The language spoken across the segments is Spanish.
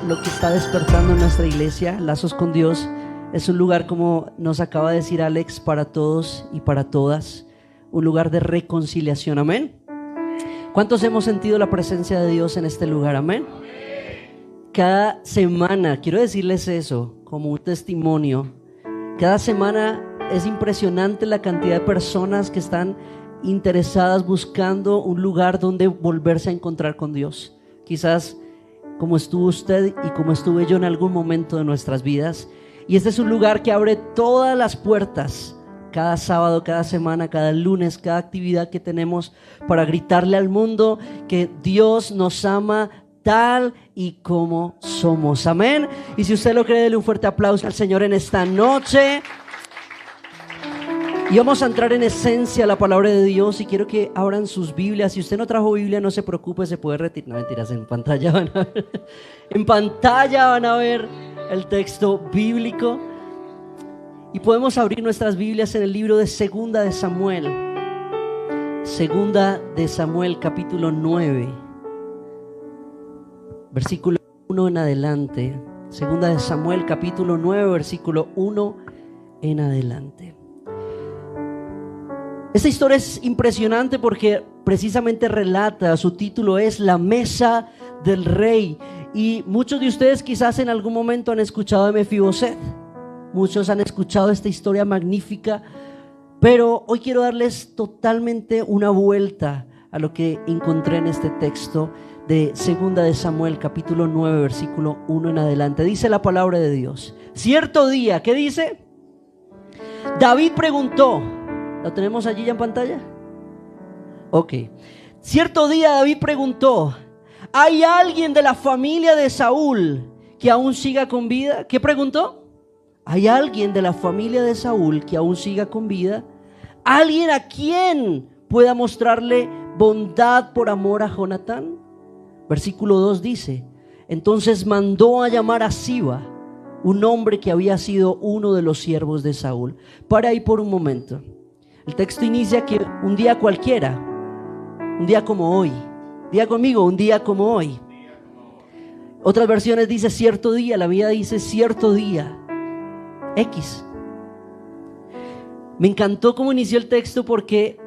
lo que está despertando en nuestra iglesia, Lazos con Dios, es un lugar, como nos acaba de decir Alex, para todos y para todas, un lugar de reconciliación, amén. ¿Cuántos hemos sentido la presencia de Dios en este lugar, amén? Cada semana, quiero decirles eso como un testimonio, cada semana es impresionante la cantidad de personas que están interesadas buscando un lugar donde volverse a encontrar con Dios. Quizás como estuvo usted y como estuve yo en algún momento de nuestras vidas. Y este es un lugar que abre todas las puertas cada sábado, cada semana, cada lunes, cada actividad que tenemos para gritarle al mundo que Dios nos ama tal y como somos, amén. Y si usted lo cree, dele un fuerte aplauso al Señor en esta noche. Y vamos a entrar en esencia a la palabra de Dios y quiero que abran sus Biblias. Si usted no trajo Biblia, no se preocupe, se puede retirar. No, mentiras, en pantalla van a ver, en pantalla van a ver el texto bíblico. Y podemos abrir nuestras Biblias en el libro de Segunda de Samuel. Segunda de Samuel, capítulo 9, versículo 1 en adelante. Segunda de Samuel, capítulo 9, versículo 1 en adelante. Esta historia es impresionante porque precisamente relata, su título es La Mesa del Rey. Y muchos de ustedes quizás en algún momento han escuchado de Mefiboset. Muchos han escuchado esta historia magnífica. Pero hoy quiero darles totalmente una vuelta a lo que encontré en este texto de Segunda de Samuel, capítulo 9, versículo 1 en adelante. Dice la palabra de Dios. Cierto día, ¿qué dice? David preguntó. ¿Lo tenemos allí ya en pantalla? Ok. Cierto día David preguntó: ¿hay alguien de la familia de Saúl que aún siga con vida? ¿Qué preguntó? ¿Hay alguien de la familia de Saúl que aún siga con vida? ¿Alguien a quien pueda mostrarle bondad por amor a Jonatán? Versículo 2 dice: entonces mandó a llamar a Siba, un hombre que había sido uno de los siervos de Saúl. Para ahí por un momento. El texto inicia que un día cualquiera, un día como hoy. Diga conmigo, un día como hoy. Otras versiones dice cierto día, la mía dice cierto día. X. Me encantó cómo inició el texto porque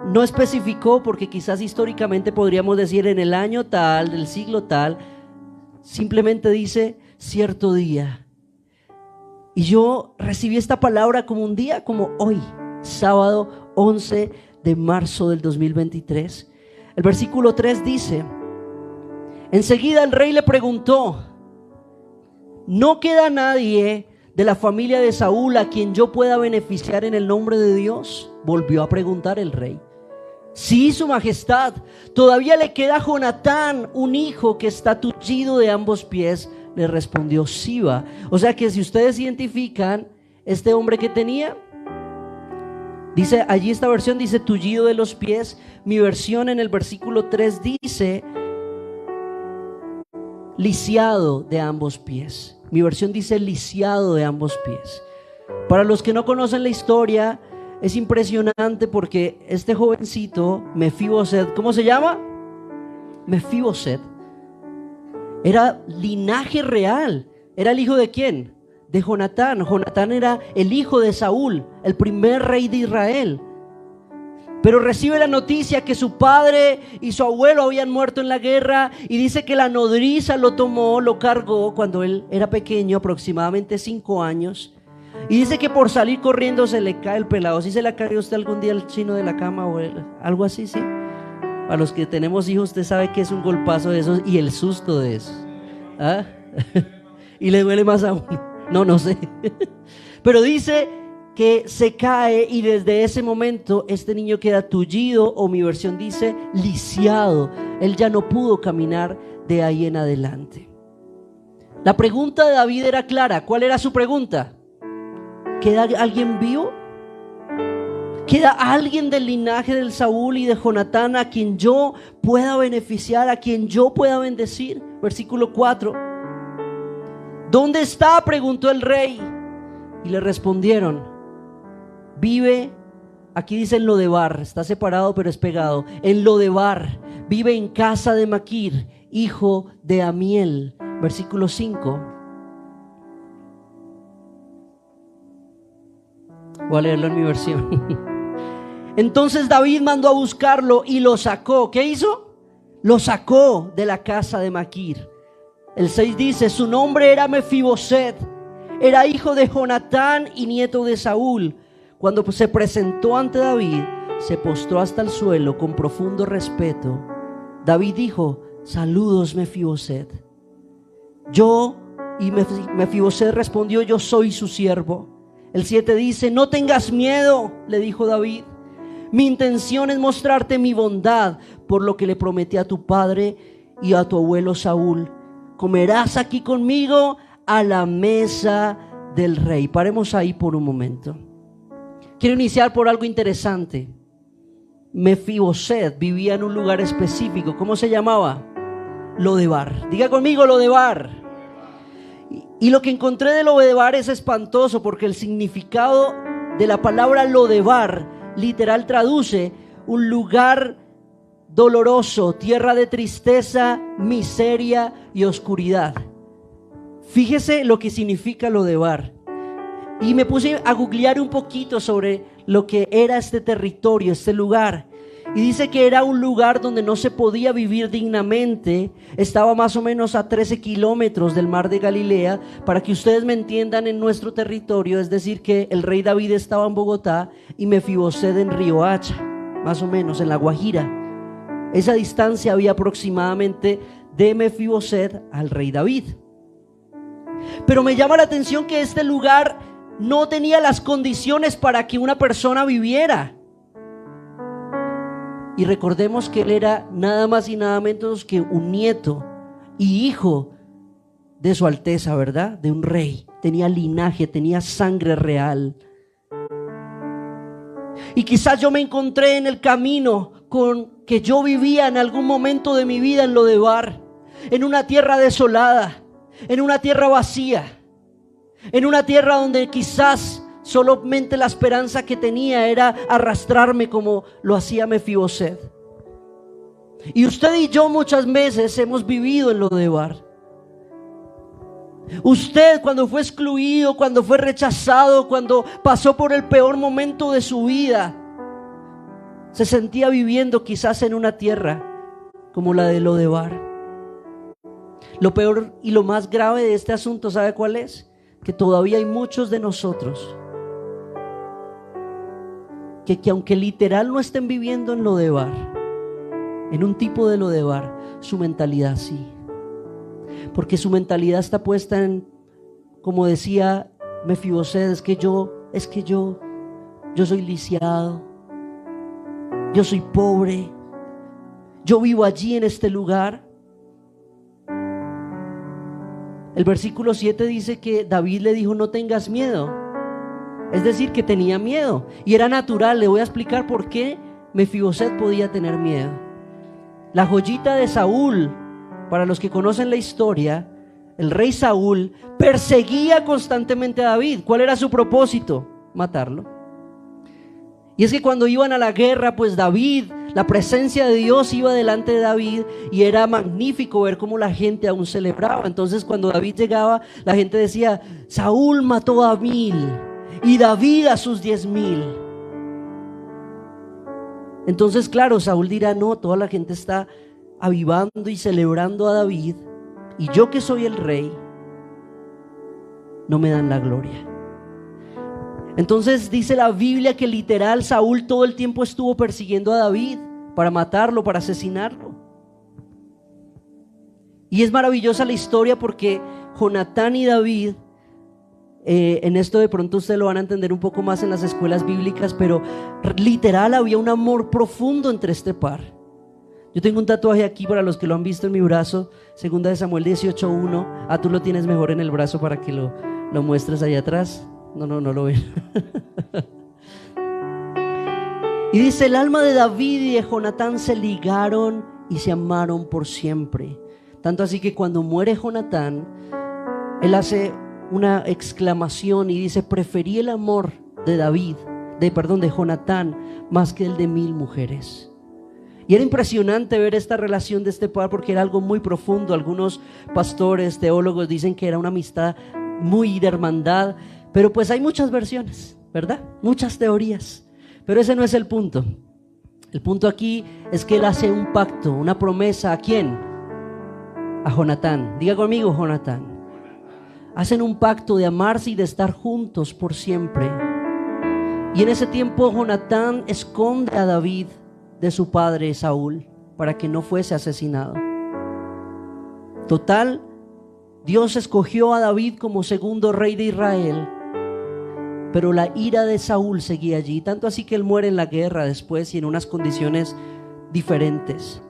no especificó, porque quizás históricamente podríamos decir en el año tal, del siglo tal. Simplemente dice cierto día. Y yo recibí esta palabra como un día como hoy. Sábado 11 de marzo del 2023. El versículo 3 dice: enseguida el rey le preguntó: ¿no queda nadie de la familia de Saúl a quien yo pueda beneficiar en el nombre de Dios? Volvió a preguntar el rey. Sí, su majestad, todavía le queda a Jonatán, un hijo que está tullido de ambos pies, le respondió Siba. O sea que si ustedes identifican, este hombre que tenía, dice, allí esta versión dice tullido de los pies. Mi versión en el versículo 3 dice lisiado de ambos pies. Mi versión dice lisiado de ambos pies. Para los que no conocen la historia, es impresionante porque este jovencito, Mefiboset, ¿cómo se llama? Mefiboset. Era linaje real. ¿Era el hijo de quién? De Jonatán. Jonatán era el hijo de Saúl, el primer rey de Israel. Pero recibe la noticia que su padre y su abuelo habían muerto en la guerra, y dice que la nodriza lo tomó, lo cargó cuando él era pequeño, aproximadamente 5 años. Y dice que por salir corriendo se le cae el pelado. ¿Sí se le cae a usted algún día el chino de la cama o algo así? Sí. A los que tenemos hijos, usted sabe que es un golpazo de esos y el susto de eso. ¿Ah? Y le duele más a uno. No sé. Pero dice que se cae y desde ese momento este niño queda tullido, o mi versión dice lisiado. Él ya no pudo caminar de ahí en adelante. La pregunta de David era clara. ¿Cuál era su pregunta? ¿Queda alguien vivo? ¿Queda alguien del linaje del Saúl y de Jonatán a quien yo pueda beneficiar, a quien yo pueda bendecir? Versículo 4. ¿Dónde está?, preguntó el rey. Y le respondieron: vive, aquí dice en Lodebar, está separado pero es pegado, en Lodebar, vive en casa de Maquir, hijo de Amiel, versículo 5. Voy a leerlo en mi versión. Entonces David mandó a buscarlo y lo sacó. ¿Qué hizo? Lo sacó de la casa de Maquir. El 6 dice: su nombre era Mefiboset, era hijo de Jonatán y nieto de Saúl. Cuando se presentó ante David, se postró hasta el suelo con profundo respeto. David dijo: saludos, Mefiboset. Mefiboset respondió: yo soy su siervo. El 7 dice: no tengas miedo, le dijo David. Mi intención es mostrarte mi bondad, por lo que le prometí a tu padre y a tu abuelo Saúl. Comerás aquí conmigo a la mesa del rey. Paremos ahí por un momento. Quiero iniciar por algo interesante. Mefiboset vivía en un lugar específico. ¿Cómo se llamaba? Lodebar. Diga conmigo, Lodebar. Y lo que encontré de Lodebar es espantoso, porque el significado de la palabra Lodebar literal traduce un lugar doloroso, tierra de tristeza, miseria y oscuridad. Fíjese lo que significa Lodebar. Y me puse a googlear un poquito sobre lo que era este territorio, este lugar. Y dice que era un lugar donde no se podía vivir dignamente. Estaba más o menos a 13 kilómetros del mar de Galilea. Para que ustedes me entiendan, en nuestro territorio, es decir, que el rey David estaba en Bogotá y Mefiboset en Riohacha, más o menos en La Guajira. Esa distancia había aproximadamente de Mefiboset al rey David. Pero me llama la atención que este lugar no tenía las condiciones para que una persona viviera. Y recordemos que él era nada más y nada menos que un nieto y hijo de su alteza, ¿verdad? De un rey. Tenía linaje, tenía sangre real. Y quizás yo me encontré en el camino con que yo vivía en algún momento de mi vida en Lodebar, en una tierra desolada, en una tierra vacía, en una tierra donde quizás solamente la esperanza que tenía era arrastrarme como lo hacía Mefiboset. Y usted y yo muchas veces hemos vivido en Lodebar. Usted, cuando fue excluido, cuando fue rechazado, cuando pasó por el peor momento de su vida, se sentía viviendo quizás en una tierra como la de Lodebar. Lo peor y lo más grave de este asunto, ¿sabe cuál es? Que todavía hay muchos de nosotros que aunque literal no estén viviendo en Lodebar, en un tipo de Lodebar, su mentalidad sí. Porque su mentalidad está puesta en, como decía Mefiboset, es que yo soy lisiado, yo soy pobre, yo vivo allí en este lugar. El versículo 7 dice que David le dijo: no tengas miedo. Es decir, que tenía miedo. Y era natural. Le voy a explicar por qué Mefiboset podía tener miedo. La joyita de Saúl, para los que conocen la historia, el rey Saúl perseguía constantemente a David. ¿Cuál era su propósito? Matarlo. Y es que cuando iban a la guerra, pues David, la presencia de Dios iba delante de David, y era magnífico ver cómo la gente aún celebraba. Entonces cuando David llegaba, la gente decía: Saúl mató a 1000 y David a sus 10,000. Entonces, claro, Saúl dirá: no, toda la gente está avivando y celebrando a David, y yo, que soy el rey, no me dan la gloria. Entonces dice la Biblia que literal Saúl todo el tiempo estuvo persiguiendo a David para matarlo, para asesinarlo. Y es maravillosa la historia, porque Jonatán y David, en esto de pronto ustedes lo van a entender un poco más en las escuelas bíblicas, pero literal había un amor profundo entre este par. Yo tengo un tatuaje aquí para los que lo han visto en mi brazo, 2 Samuel 18:1. Tú lo tienes mejor en el brazo para que lo muestres allá atrás. No lo ven. Y dice: el alma de David y de Jonatán se ligaron y se amaron por siempre. Tanto así que cuando muere Jonatán, él hace una exclamación y dice: preferí el amor de Jonatán más que el de 1000 mujeres. Y era impresionante ver esta relación de este padre porque era algo muy profundo. Algunos pastores, teólogos dicen que era una amistad muy de hermandad, pero pues hay muchas versiones, ¿verdad? Muchas teorías, pero ese no es el punto. El punto aquí es que él hace un pacto, una promesa. ¿A quién? A Jonatán. Diga conmigo, Jonatán. Hacen un pacto de amarse y de estar juntos por siempre. Y en ese tiempo Jonatán esconde a David de su padre Saúl para que no fuese asesinado. Total, Dios escogió a David como segundo rey de Israel, pero la ira de Saúl seguía allí, tanto así que él muere en la guerra después y en unas condiciones diferentes.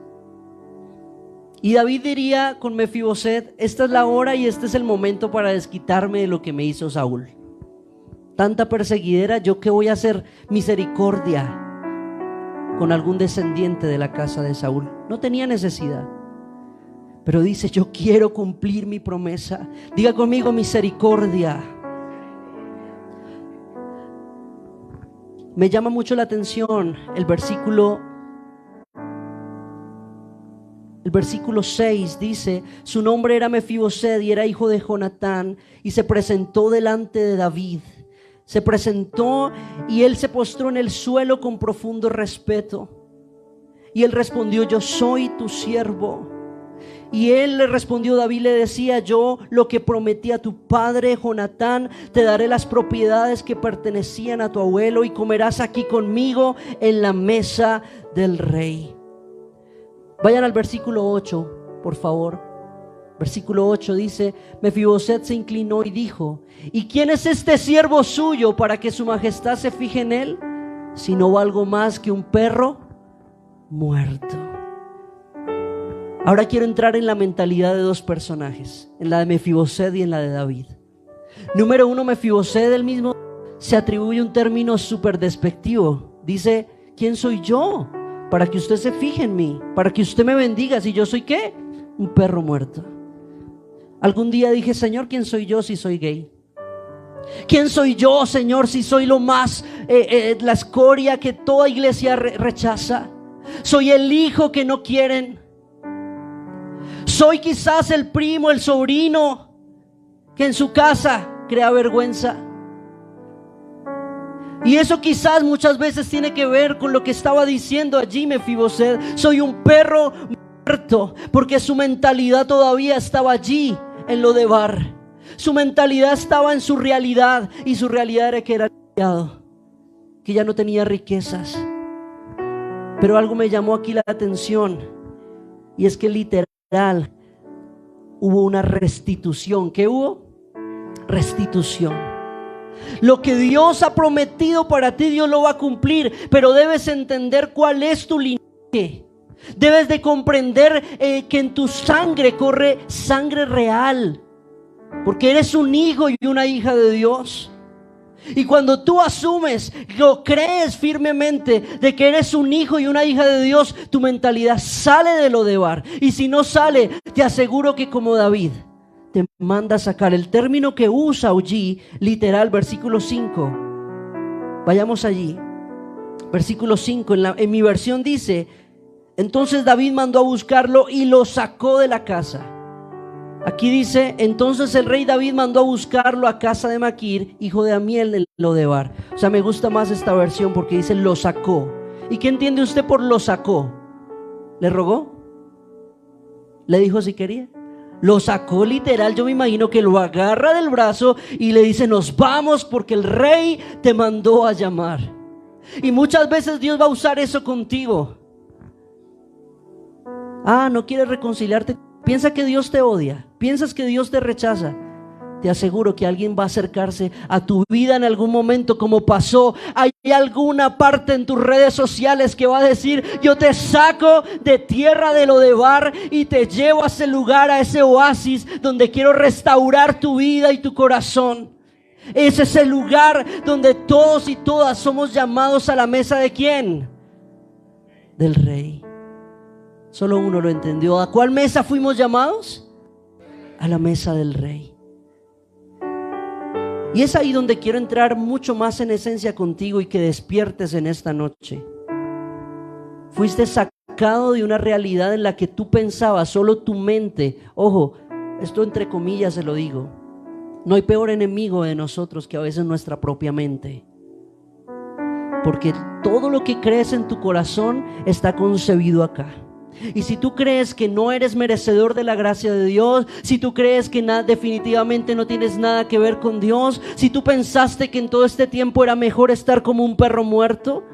Y David diría con Mefiboset: esta es la hora y este es el momento para desquitarme de lo que me hizo Saúl. Tanta perseguidera, ¿yo qué voy a hacer misericordia con algún descendiente de la casa de Saúl? No tenía necesidad. Pero dice: yo quiero cumplir mi promesa. Diga conmigo: misericordia. Me llama mucho la atención el versículo 6 dice: su nombre era Mefiboset y era hijo de Jonatán, y se presentó delante de David. Se presentó y él se postró en el suelo con profundo respeto. Y él respondió: yo soy tu siervo. Y él le respondió, David le decía: yo lo que prometí a tu padre Jonatán, te daré las propiedades que pertenecían a tu abuelo y comerás aquí conmigo en la mesa del rey. Vayan al versículo 8, por favor. Versículo 8 dice: Mefiboset se inclinó y dijo: ¿y quién es este siervo suyo para que su majestad se fije en él? Si no valgo más que un perro muerto. Ahora quiero entrar en la mentalidad de dos personajes, en la de Mefiboset y en la de David. Número uno, Mefiboset él mismo se atribuye un término súper despectivo. Dice: ¿quién soy yo para que usted se fije en mí? Para que usted me bendiga. Si yo soy ¿qué? Un perro muerto. Algún día dije: Señor, ¿quién soy yo si soy gay? ¿Quién soy yo, Señor, si soy lo más, la escoria que toda iglesia rechaza? Soy el hijo que no quieren. Soy quizás el primo, el sobrino que en su casa crea vergüenza. Y eso quizás muchas veces tiene que ver con lo que estaba diciendo allí Mefiboset. Soy un perro muerto, porque su mentalidad todavía estaba allí en Lodebar. Su mentalidad estaba en su realidad, y su realidad era que era limitado, que ya no tenía riquezas. Pero algo me llamó aquí la atención, y es que literal hubo una restitución. ¿Qué hubo? Restitución. Lo que Dios ha prometido para ti, Dios lo va a cumplir, pero debes entender cuál es tu linaje. Debes de comprender que en tu sangre corre sangre real, porque eres un hijo y una hija de Dios. Y cuando tú asumes, lo crees firmemente de que eres un hijo y una hija de Dios, tu mentalidad sale de Lodebar. Y si no sale, te aseguro que como David te manda a sacar. El término que usa allí, literal, versículo 5. Vayamos allí. Versículo 5, en mi versión dice: entonces David mandó a buscarlo y lo sacó de la casa. Aquí dice: entonces el rey David mandó a buscarlo a casa de Maquir, hijo de Amiel de Lodebar. O sea, me gusta más esta versión porque dice lo sacó. ¿Y qué entiende usted por lo sacó? ¿Le rogó? ¿Le dijo si quería? Lo sacó literal. Yo me imagino que lo agarra del brazo y le dice: nos vamos porque el rey te mandó a llamar. Y muchas veces Dios va a usar eso contigo. ¿no quieres reconciliarte? Piensa que Dios te odia, piensas que Dios te rechaza. Te aseguro que alguien va a acercarse a tu vida en algún momento, como pasó. Hay alguna parte en tus redes sociales que va a decir: yo te saco de tierra de Lodebar y te llevo a ese lugar, a ese oasis donde quiero restaurar tu vida y tu corazón. Ese es el lugar donde todos y todas somos llamados a la mesa de ¿quién? Del Rey. Solo uno lo entendió. ¿A cuál mesa fuimos llamados? A la mesa del Rey. Y es ahí donde quiero entrar mucho más en esencia contigo y que despiertes en esta noche. Fuiste sacado sacado de una realidad en la que tú pensabas, solo tu mente. Ojo, esto entre comillas se lo digo. No hay peor enemigo de nosotros que a veces nuestra propia mente. Porque todo lo que crees en tu corazón está concebido acá. Y si tú crees que no eres merecedor de la gracia de Dios, si tú crees que definitivamente no tienes nada que ver con Dios, si tú pensaste que en todo este tiempo era mejor estar como un perro muerto,